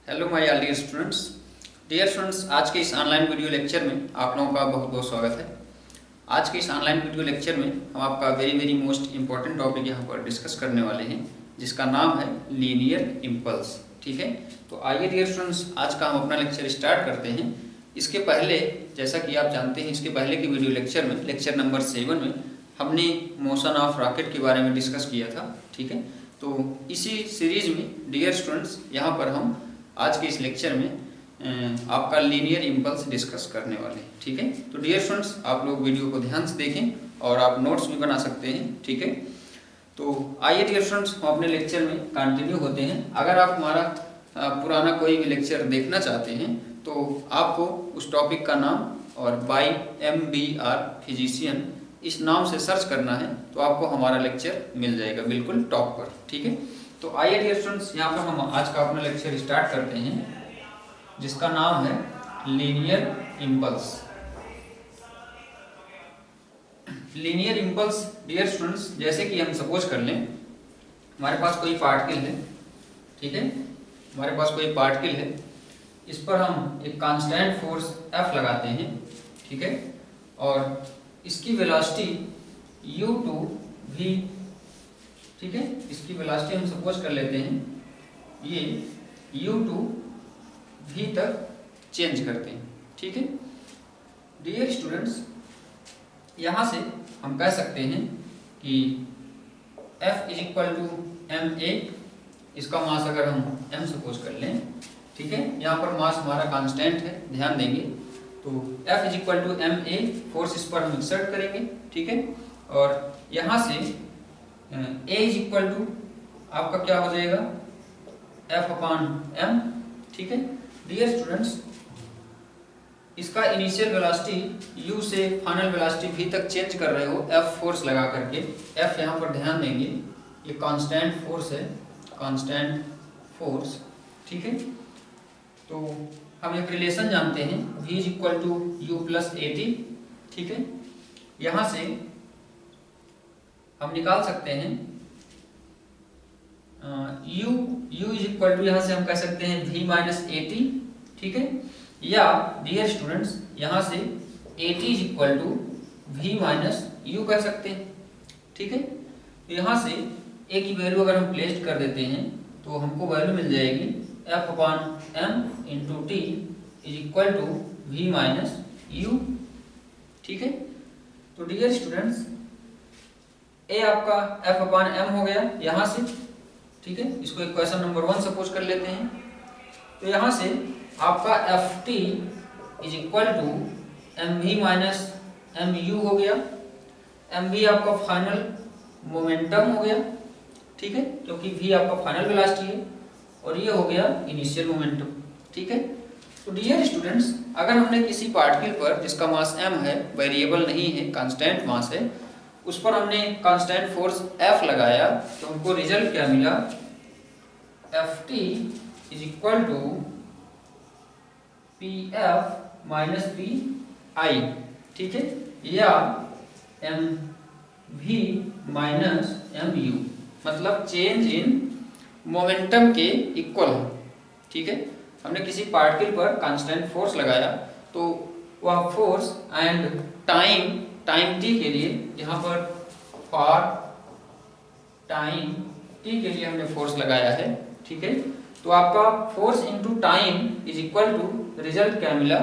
Hello my dear students. आज के इस ऑनलाइन वीडियो लेक्चर में आप लोगों का बहुत बहुत स्वागत है। आज के इस ऑनलाइन वीडियो लेक्चर में हम आपका वेरी मोस्ट इम्पॉर्टेंट टॉपिक यहाँ पर डिस्कस करने वाले हैं, जिसका नाम है लीनियर इम्पल्स। ठीक है, तो आइए डियर स्टूडेंट्स, आज का हम अपना लेक्चर स्टार्ट करते हैं। इसके पहले, जैसा कि आप जानते हैं, इसके पहले की वीडियो लेक्चर में, लेक्चर नंबर 7 में हमने मोशन ऑफ रॉकेट के बारे में डिस्कस किया था। ठीक है, तो इसी सीरीज में डियर स्टूडेंट्स यहाँ पर हम आज के इस लेक्चर में आपका लीनियर इम्पल्स डिस्कस करने वाले हैं। ठीक है, तो डियर स्टूडेंट्स, आप लोग वीडियो को ध्यान से देखें और आप नोट्स भी बना सकते हैं। ठीक है, तो आइए डियर स्टूडेंट्स, हम अपने लेक्चर में कंटिन्यू होते हैं। अगर आप हमारा पुराना कोई भी लेक्चर देखना चाहते हैं तो आपको उस टॉपिक का नाम और बाय MBR फिजिशियन इस नाम से सर्च करना है, तो आपको हमारा लेक्चर मिल जाएगा बिल्कुल टॉप पर। ठीक है, तो आइए डियर स्टूडेंट्स, यहाँ पर हम आज का अपना लेक्चर स्टार्ट करते हैं, जिसका नाम है linear impulse. Linear impulse dear students, जैसे कि हम सपोज कर लें हमारे पास कोई पार्टिकल है। ठीक है, हमारे पास कोई पार्टिकल है, इस पर हम एक कांस्टेंट फोर्स F लगाते हैं। ठीक है, और इसकी वेलोसिटी u2v। ठीक है, इसकी वेलोसिटी हम सपोज कर लेते हैं ये u2v तक चेंज करते हैं। ठीक है, डियर स्टूडेंट्स, यहाँ से हम कह सकते हैं कि F is equal to ma। इसका मास अगर हम m सपोज कर लें, ठीक है, यहाँ पर मास हमारा कांस्टेंट है, ध्यान देंगे। तो F is equal to ma, force इस पर हम एक्सर्ट करेंगे। ठीक है, और यहाँ से A इज इक्वल टू आपका क्या हो जाएगा, F अपॉन m। ठीक है, डियर स्टूडेंट्स, इसका इनिशियल वेलोसिटी u से फाइनल वेलोसिटी v तक चेंज कर रहे हो F फोर्स लगा करके। F यहाँ पर ध्यान देंगे, ये कांस्टेंट फोर्स है, कांस्टेंट फोर्स। ठीक है, तो हम एक रिलेशन जानते हैं v is equal to u plus at। ठीक है, यहाँ से हम निकाल सकते हैं u इज इक्वल टू, यहाँ से हम कह सकते हैं v माइनस at। ठीक है, या डियर स्टूडेंट्स, यहाँ से at is equal to v minus u कह सकते हैं। ठीक है, तो यहाँ से a की वैल्यू अगर हम प्लेस कर देते हैं तो हमको वैल्यू मिल जाएगी F upon m into t is equal to v minus u। ठीक है, तो डियर स्टूडेंट्स, a आपका F अपॉन m हो गया यहाँ से। ठीक है, इसको इक्वेशन नंबर 1 सपोज कर लेते हैं। तो यहाँ से आपका Ft is equal to mv minus mu हो गया। mv आपका फाइनल मोमेंटम हो गया। ठीक है, क्योंकि v आपका फाइनल वेलोसिटी है और ये हो गया इनिशियल मोमेंटम। ठीक है, तो डियर स्टूडेंट्स, अगर हमने किसी पार्टिकल पर जिसका मास m है, वेरिएबल नहीं है, कांस्टेंट मास है, उस पर हमने कांस्टेंट फोर्स F लगाया, तो हमको रिजल्ट क्या मिला, Ft is equal to Pf minus Pi। ठीक है, या mv माइनस mu, मतलब चेंज इन मोमेंटम के इक्वल है। ठीक है, हमने किसी पार्टिकल पर कांस्टेंट फोर्स लगाया, तो वह फोर्स एंड टाइम t के लिए, यहाँ पर फॉर टाइम t के लिए हमने फोर्स लगाया है। ठीक है, तो आपका force into time is equal to result क्या मिला,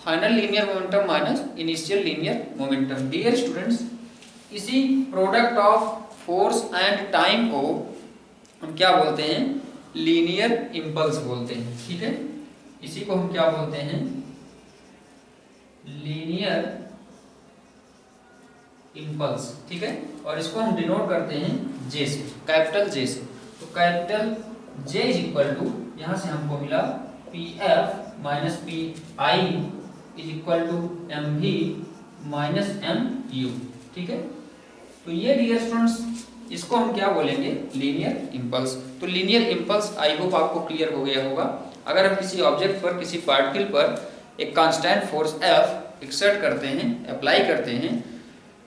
final linear momentum minus initial linear momentum. Dear students, इसी product of force and time को हम क्या बोलते हैं, लीनियर इम्पल्स बोलते हैं। ठीक है, इसी को हम क्या बोलते हैं, लीनियर इम्पल्स। ठीक है, और इसको हम डिनोट करते हैं J से, कैपिटल J से। तो capital J is equal to, यहाँ से हमको मिला Pf minus Pi is equal to mv minus mu। ठीक है, तो ये डियर स्टूडेंट्स, इसको हम क्या बोलेंगे, लीनियर इम्पल्स। तो लीनियर इम्पल्स आई होप आपको क्लियर हो गया होगा। अगर हम किसी ऑब्जेक्ट पर, किसी पार्टिकल पर एक कांस्टेंट फोर्स F एक्सर्ट करते हैं, अप्लाई करते हैं,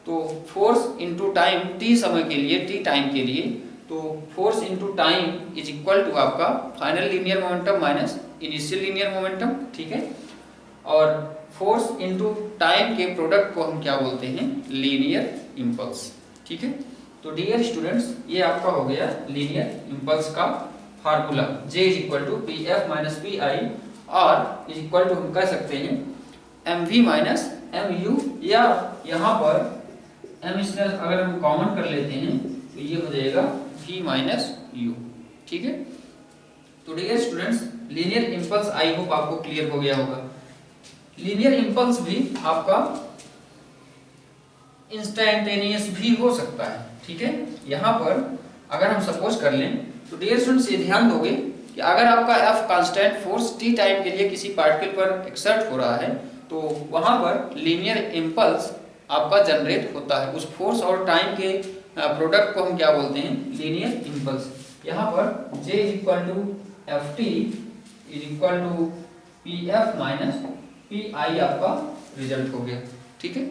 तो फोर्स इनटू टाइम t समय के लिए, t टाइम के लिए, तो force into time is equal to आपका final linear momentum minus initial linear momentum, ठीक है। और फोर्स इनटू टाइम के प्रोडक्ट को हम क्या बोलते हैं, लीनियर इंपल्स, ठीक है। तो डियर स्टूडेंट्स, ये आपका हो गया लीनियर इंपल्स का formula, J is equal to P F minus P I, और इज इक्वल टू हम कह सकते हैं M V minus M U, या यहाँ पर एम इसमें अगर हम कॉमन कर लेते हैं तो ये हो जाएगा v माइनस यू, ठीक है। तो dear students, linear impulse I hope आपको क्लियर हो गया होगा। लीनियर इंपल्स भी आपका इंस्टैंटेनियस भी हो सकता है, ठीक है। यहाँ पर अगर हम सपोज कर लें तो डियर स्टूडेंट्स, ये ध्यान दोगे कि अगर आपका f constant force t time के लिए किसी पार्टिकल पर एक्सर्ट हो रहा है तो वहां पर लीनियर इंपल्स आपका जनरेट होता है। उस फोर्स और टाइम के प्रोडक्ट को हम क्या बोलते हैं, लीनियर इंपल्स। यहाँ पर J is equal to F T is equal to P F minus P I आपका रिजल्ट हो गया, ठीक है,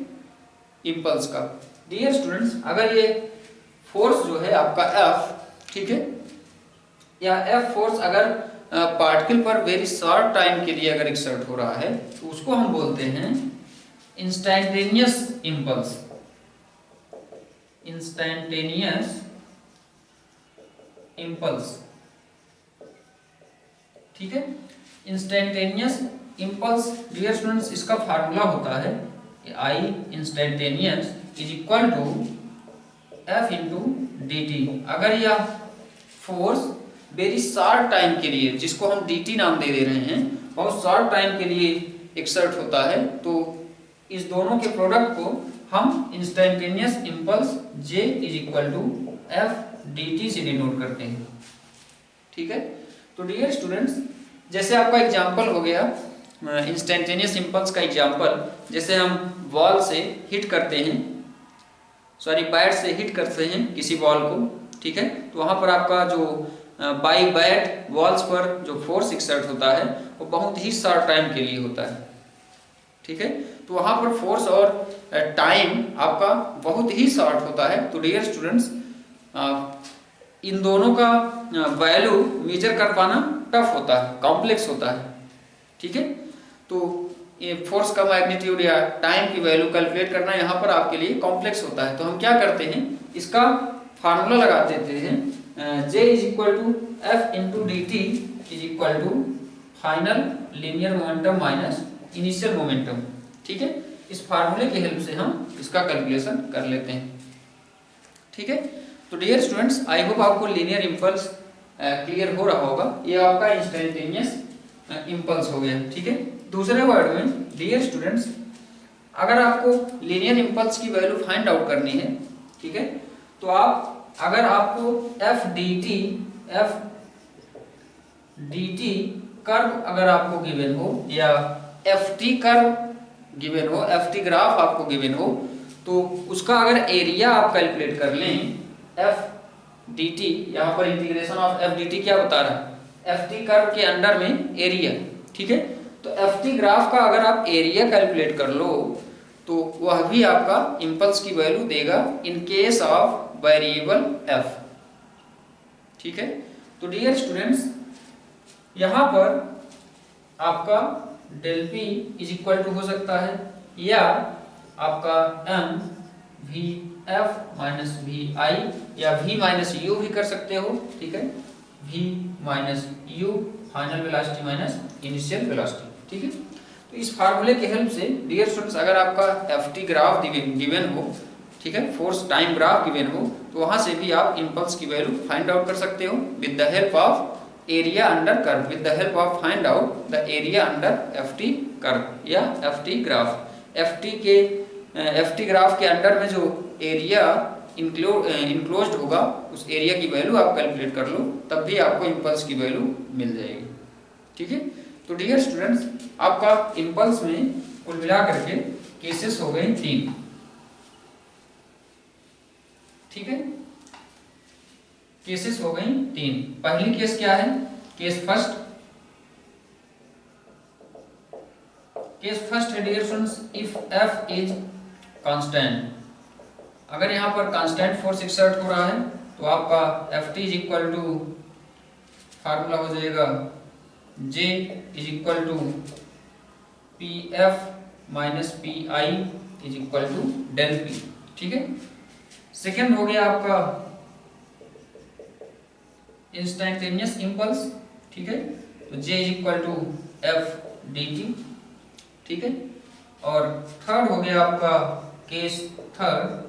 इंपल्स का। डियर स्टूडेंट्स, अगर ये फोर्स जो है आपका F, ठीक है, या F फोर्स अगर पार्टिकल पर वेरी शॉर्ट टाइम के लिए अगर एक्सर्ट हो रहा है तो उसको हम बोलते हैं इंस्टैंटेनियस इंपल्स, इंस्टैंटेनियस इंपल्स, ठीक है। इंस्टैंटेनियस इंपल्स डियर स्टूडेंट्स, इसका फार्मूला होता है I instantaneous is equal to F into D T. अगर यह फोर्स वेरी शॉर्ट टाइम के लिए, जिसको हम dt नाम दे रहे हैं, बहुत शॉर्ट टाइम के लिए एक्सर्ट होता है, तो इस दोनों के प्रोडक्ट को हम instantaneous impulse J is equal to F dt से डिनोट करते हैं, ठीक है। तो डियर स्टूडेंट्स, जैसे आपका एग्जांपल हो गया इंस्टैंटेनियस इंपल्स का एग्जांपल, जैसे हम वॉल से हिट करते हैं, सॉरी बैट से हिट करते हैं किसी बॉल को, ठीक है, तो वहां पर आपका जो बाई बैट वॉल्स पर जो फोर्स एक्सर्ट होता है वो बहुत ही शॉर्ट टाइम के लिए होता है, ठीक है। तो वहां पर फोर्स और टाइम आपका बहुत ही शॉर्ट होता है। तो डियर स्टूडेंट्स, इन दोनों का वैल्यू मेजर कर पाना टफ होता है, कॉम्प्लेक्स होता है, ठीक है। तो ये फोर्स का मैग्नीट्यूड या टाइम की वैल्यू कैलकुलेट करना यहाँ पर आपके लिए कॉम्प्लेक्स होता है। तो हम क्या करते हैं, इसका फार्मूला लगा देते हैं, J is equal to F into D T is equal to final linear momentum minus initial momentum, ठीक है। इस फार्मूले की हेल्प से हम इसका कैलकुलेशन कर लेते हैं, ठीक है। तो डियर स्टूडेंट्स, आई होप आपको लीनियर इंपल्स क्लियर हो रहा होगा। ये आपका इंस्टैंटेनियस इंपल्स हो गया, ठीक है। दूसरे वर्ड में डियर स्टूडेंट्स, अगर आपको लीनियर इंपल्स की वैल्यू फाइंड आउट करनी है, ठीक है, तो आप अगर आपको एफ डी टी कर्व अगर आपको गिवन हो या एफ टी कर्व गिवन हो, एफ टी ग्राफ आपको गिवन हो, तो उसका अगर एरिया आप कैलकुलेट कर लें, एफ डी टी, यहाँ पर integration of F D T क्या बता रहा है, एफ टी कर्व के अंडर में एरिया, ठीक है। तो एफ टी ग्राफ का अगर आप एरिया कैलकुलेट कर लो तो वह भी आपका इंपल्स की वैल्यू देगा in case of variable F, ठीक है। तो डियर स्टूडेंट्स, यहाँ पर आपका del P is equal to हो सकता है या आपका M V F minus V I या वी माइनस यू भी कर सकते हो, ठीक है, V minus U final velocity minus initial velocity, ठीक है। तो इस फार्मूले की हेल्प से डियर स्टूडेंट्स, अगर आपका एफ टी ग्राफ गिवन हो, ठीक है, फोर्स टाइम ग्राफ गिवन हो, तो वहां से भी आप इंपल्स की वैल्यू फाइंड आउट कर सकते हो with the help of area under curve, with the help of find out the area under F T curve या F T graph. F T graph के अंडर में जो एरिया इंक्लोज्ड होगा, उस area की वैल्यू आप कैलकुलेट कर लो, तब भी आपको इंपल्स की वैल्यू मिल जाएगी, ठीक है। तो डियर स्टूडेंट्स, आपका इंपल्स में कुल मिला करके केसेस हो गए 3, ठीक है, केसेस हो गई 3। पहली केस क्या है, केस फर्स्ट है dear students, if F is constant, अगर यहाँ पर कांस्टेंट फोर्स एक्सर्ट हो रहा है तो आपका F T is equal to formula हो जाएगा J is equal to P F minus P I is equal to del P. ठीक है, सेकेंड हो गया आपका इंस्टेंटेनियस इम्पल्स। ठीक है, तो J is equal to F D T. ठीक है, और थर्ड हो गया आपका केस थर्ड,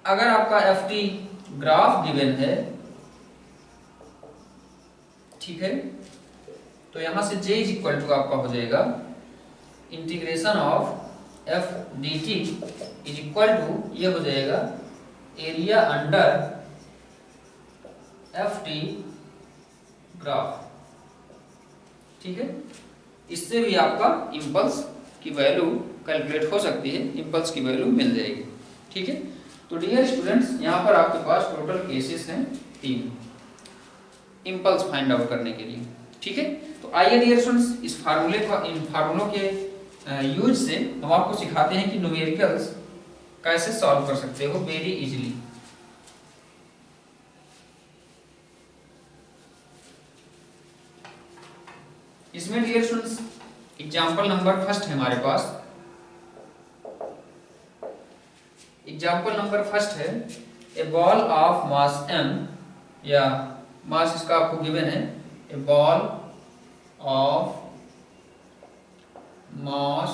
अगर आपका एफ टी ग्राफ गिवन है, ठीक है, तो यहां से J इज इक्वल टू आपका हो जाएगा integration of F D T is equal to, ये हो जाएगा area under F T graph. ठीक है, इससे भी आपका इम्पल्स की वैल्यू कैलकुलेट हो सकती है, इम्पल्स की वैल्यू मिल जाएगी। ठीक है, तो डियर स्टूडेंट्स, यहाँ पर आपके पास टोटल केसेस हैं 3 इम्पल्स फाइंड आउट करने के लिए। ठीक है, तो आइए डियर स्टूडेंट्स, इस फार्मूले का, इन फार्मूलों के यूज से हम आपको सिखाते हैं कि न्यूमेरिकल्स कैसे सॉल्व कर सकते हो वेरी इजीली। इसमें dear students example number first है हमारे पास। एग्जांपल नंबर फर्स्ट है a ball of mass m, या मास इसका आपको गिवन है, a ball of mass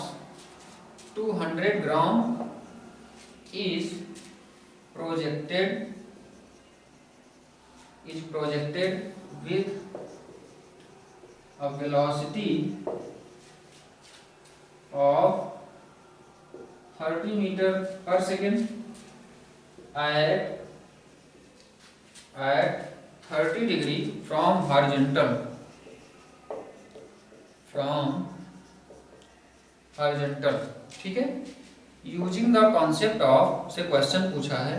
200 gram is projected with a velocity of 30 meter per second at 30 degree from horizontal, ठीक है। यूजिंग द कॉन्सेप्ट ऑफ, से question पूछा है,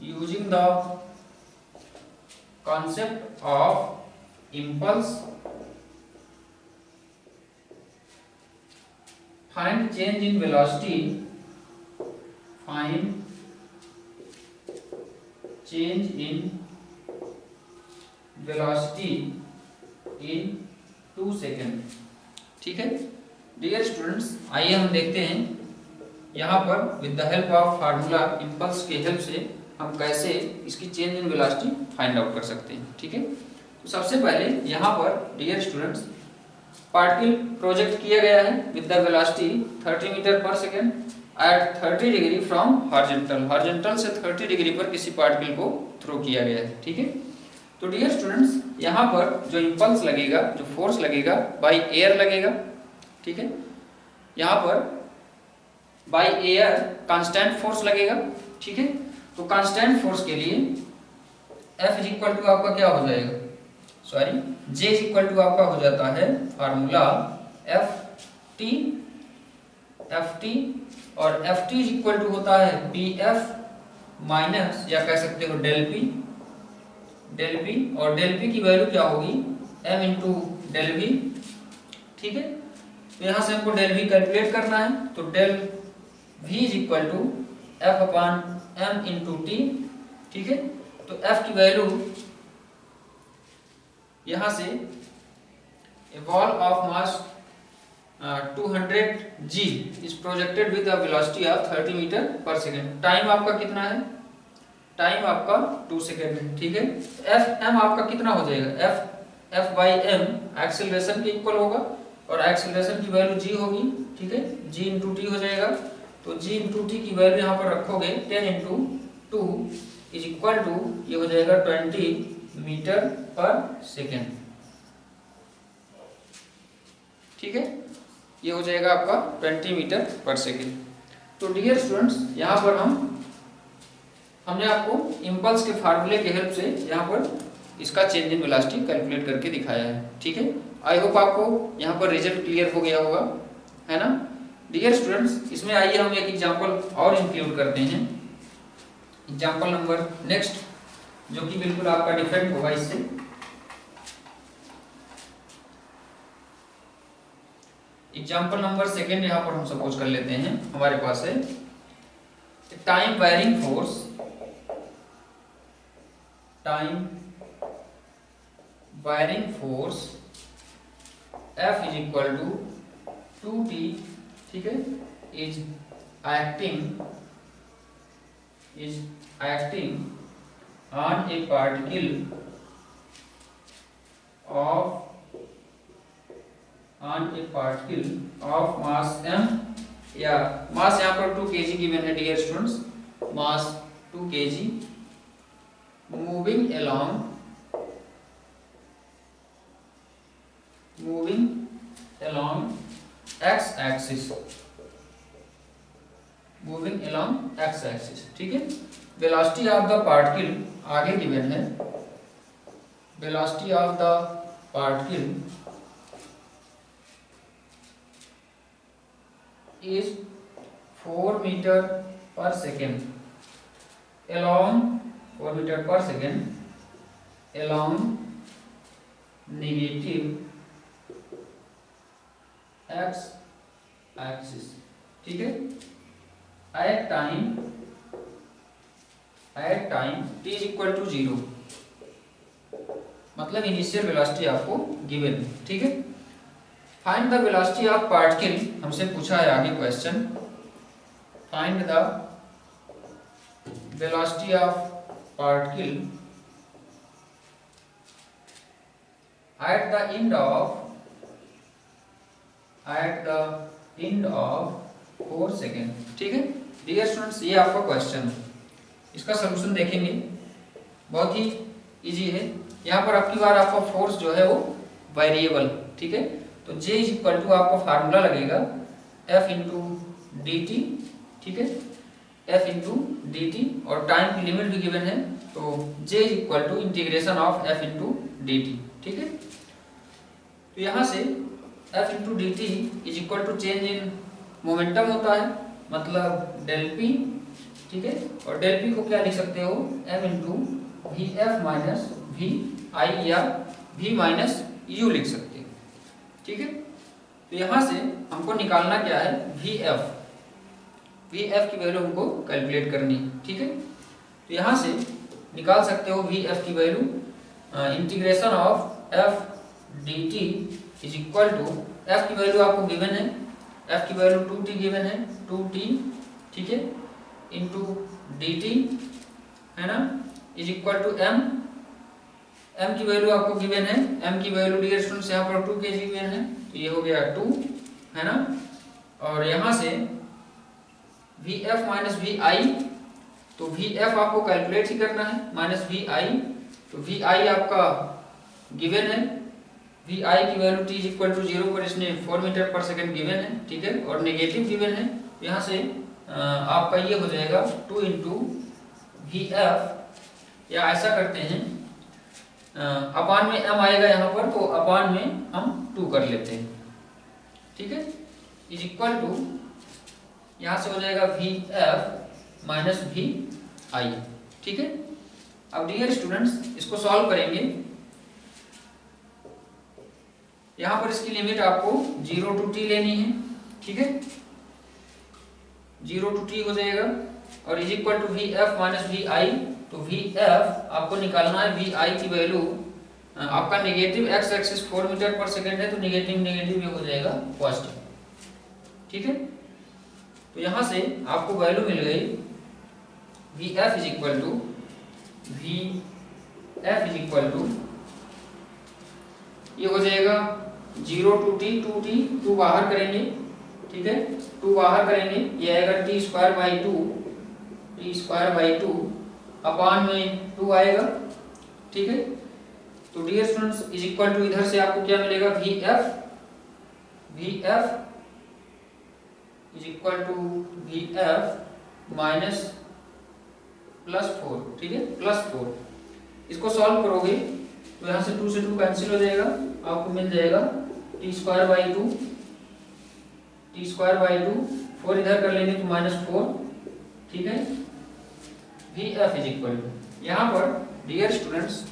using the concept of impulse find change in velocity, find change in velocity in 2 second. ठीक है dear students, आइए हम देखते हैं यहाँ पर with the help of formula impulse के हेल्प से हम कैसे इसकी change in velocity find out कर सकते हैं। ठीक है, तो सबसे पहले यहाँ पर डियर स्टूडेंट्स पार्टिकल प्रोजेक्ट किया गया है विद द वेलोसिटी 30 मीटर पर second at 30 degree from horizontal, horizontal से 30 डिग्री पर किसी पार्टिकल को थ्रो किया गया है। ठीक है, तो डियर स्टूडेंट्स यहाँ पर जो इम्पल्स लगेगा, जो फोर्स लगेगा बाय एयर लगेगा। ठीक है, यहाँ पर बाय एयर कांस्टेंट फोर्स लगेगा। ठीक है, तो कांस्टेंट फोर्स के लिए F इज इक्वल टू आपका क्या हो जाएगा, sorry J is equal to आपका हो जाता है फार्मूला Ft, और Ft इज इक्वल टू होता है Pf माइनस, या कह सकते हो डेल P, और डेल P की वैल्यू क्या होगी m इंटू डेल V। ठीक है, तो यहाँ से हमको डेल V कैलकुलेट करना है, तो del V is equal to F upon m into T. ठीक है, तो F की वैल्यू यहाँ से a ball of mass 200 G is projected with a velocity of 30 metre पर सेकेंड। टाइम आपका कितना है, टाइम आपका 2 सेकेंड है। ठीक है, एफ एम आपका कितना हो जाएगा, एफ बाई एम एक्सेलरेशन के इक्वल होगा, और एक्सेलरेशन की वैल्यू जी होगी। ठीक है, जी इंटू टी हो जाएगा, तो जी इंटू टी की वैल्यू यहाँ पर रखोगे 10 इंटू 2 इज इक्वल टू, ये हो जाएगा 20 मीटर पर सेकेंड। ठीक है, ये हो जाएगा आपका 20 मीटर पर सेकेंड। तो डियर स्टूडेंट्स यहाँ पर हमने आपको इम्पल्स के फार्मूले के हेल्प से यहाँ पर इसका चेंज इन वेलोसिटी कैलकुलेट करके दिखाया है। ठीक है, आई होप आपको यहाँ पर रिजल्ट क्लियर हो गया होगा, है ना डियर स्टूडेंट्स। इसमें आइए हम एक एग्जांपल और इंक्लूड करते हैं, एग्जांपल नंबर नेक्स्ट, जो कि बिल्कुल आपका डिफरेंट होगा इससे। एग्जांपल नंबर सेकेंड यहाँ पर हम सपोज कर लेते हैं, हमारे पास है time varying force, time varying force F is equal to 2T, ठीक है, is acting on a particle of mass m, या मास यहाँ पर 2 kg गिवन है dear students, mass 2 kg moving along x axis, ठीक है। वेलोसिटी ऑफ द पार्टिकल आगे given है, velocity of the particle is 4 meter पर सेकेंड along 4 मीटर पर second along negative x axis, ठीक है। At time t is equal to 0, मतलब initial velocity आपको गिवन है, ठीक है। Find the velocity of particle, हमसे पूछा है आगे question, find the velocity of particle at the end of 4 second, ठीक है। डियर स्टूडेंट्स, ये आपका क्वेश्चन है, इसका सलूशन देखेंगे, बहुत ही इजी है। यहाँ पर आपकी बार आपका फोर्स जो है वो वेरिएबल, ठीक है, तो J इज इक्वल टू आपका फार्मूला लगेगा F इंटू डी टी, ठीक है, F इंटू डी टी, और टाइम की लिमिट भी गिवन है, तो J is equal to integration of F into D T, ठीक है। तो यहाँ से F into D T is equal to change in momentum होता है, मतलब डेल पी, ठीक है, और डेल पी को क्या लिख सकते हो, m into V F minus V I, या v माइनस यू लिख सकते हो, ठीक है। तो यहाँ से हमको निकालना क्या है, वी एफ की वैल्यू हमको कैलकुलेट करनी है, ठीक है। तो यहाँ से निकाल सकते हो वी एफ की value, integration of F D T is equal to, F की वैल्यू आपको गिवन है, एफ की वैल्यू 2t गिवन है, 2t, ठीक है, इंटू डी टी, है ना, इज इक्वल टू m की वैल्यू आपको गिवन है, m की वैल्यू डियर स्टूडेंट्स यहाँ पर 2 kg गिवन है, तो ये हो गया 2, है ना, और यहाँ से vf माइनस vi, तो vf आपको कैलकुलेट ही करना है, माइनस vi, तो vi आपका गिवन है, vi की value t is equal to 0 पर इसने 4 मीटर पर सेकेंड गिवन है, ठीक है, और नेगेटिव गिवन है, तो यहाँ से आपका ये हो जाएगा 2 इंटू वी एफ, या ऐसा करते हैं अपान में m आएगा यहाँ पर, तो अपान में हम 2 कर लेते हैं, ठीक है, इज इक्वल टू यहाँ से हो जाएगा वी एफ माइनस वी आई, ठीक है। अब डियर स्टूडेंट्स, इसको सॉल्व करेंगे, यहाँ पर इसकी लिमिट आपको 0 टू t लेनी है, ठीक है, 0 टू t हो जाएगा, और is equal to V F minus V I, तो वी एफ आपको निकालना है, वी आई की वैल्यू आपका नेगेटिव एक्स एक्सिस 4 मीटर पर सेकेंड है, तो नेगेटिव नेगेटिव ये हो जाएगा पॉजिटिव, ठीक है। तो यहाँ से आपको वैल्यू मिल गई, V F is equal to ये हो जाएगा 0 टू t, 2 बाहर करेंगे, ठीक है, 2 बाहर करेंगे, ये आएगा T square by two, upon में 2 आएगा, ठीक है। तो dear students, is equal to इधर से आपको क्या मिलेगा, V F is equal to V F minus +4, ठीक है, +4, इसको सॉल्व करोगे तो यहाँ से 2 से 2 कैंसिल हो जाएगा, आपको मिल जाएगा टी स्क्वायर बाई टू, 4 इधर कर लेंगे तो -4, ठीक है। V F is equal to, यहाँ पर dear students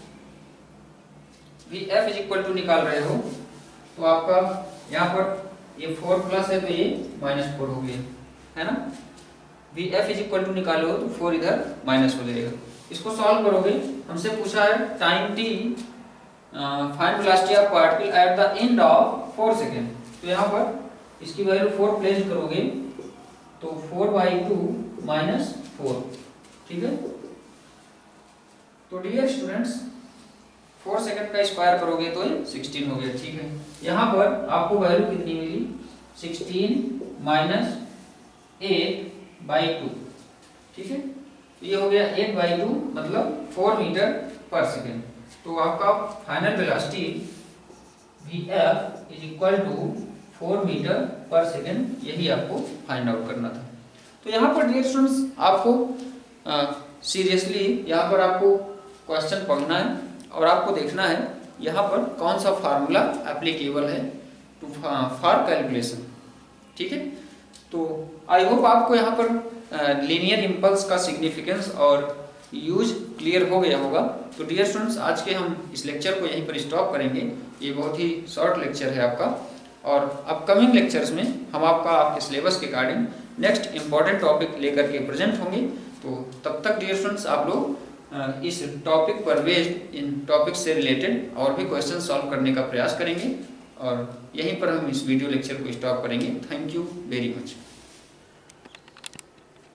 V F is equal to निकाल रहे हो, तो आपका यहाँ पर ये 4 प्लस है, तो ये -4 हो गया, है ना, V F is equal to निकालो तो 4 इधर माइनस हो जाएगा। इसको सॉल्व करोगे, हमसे पूछा है time T find velocity of particle at the end of 4 second. तो यहाँ पर इसकी वैल्यू 4 प्लेस करोगे तो 4/2 माइनस 4, ठीक है। तो डियर स्टूडेंट्स 4 सेकेंड का स्क्वायर करोगे तो 16 हो गया, ठीक है। यहाँ पर आपको वैल्यू कितनी मिली 16 माइनस 8/2, ठीक है। तो ये हो गया 8/2 मतलब 4 मीटर पर सेकेंड। तो आपका final velocity Vf is equal to 4 meter पर सेकेंड, यही आपको फाइंड आउट करना था। तो यहाँ पर डियर स्टूडेंट्स आपको सीरियसली यहाँ पर आपको क्वेश्चन पढ़ना है और आपको देखना है यहाँ पर कौन सा फार्मूला एप्लीकेबल है टू फॉर कैलकुलेशन, ठीक है। तो आई होप आपको यहाँ पर लीनियर इम्पल्स का सिग्निफिकेंस और यूज क्लियर हो गया होगा। तो डियर स्टूडेंट्स आज के हम इस लेक्चर को यहीं पर स्टॉप करेंगे। ये बहुत ही शॉर्ट लेक्चर है आपका, और अपकमिंग लेक्चर्स में हम आपके सिलेबस के अकॉर्डिंग नेक्स्ट इंपॉर्टेंट टॉपिक लेकर के प्रेजेंट होंगे। तो तब तक डियर स्टूडेंट्स आप लोग इस टॉपिक पर बेस्ड इन टॉपिक से रिलेटेड और भी क्वेश्चन सॉल्व करने का प्रयास करेंगे, और यहीं पर हम इस वीडियो लेक्चर को स्टॉप करेंगे। Thank you very much.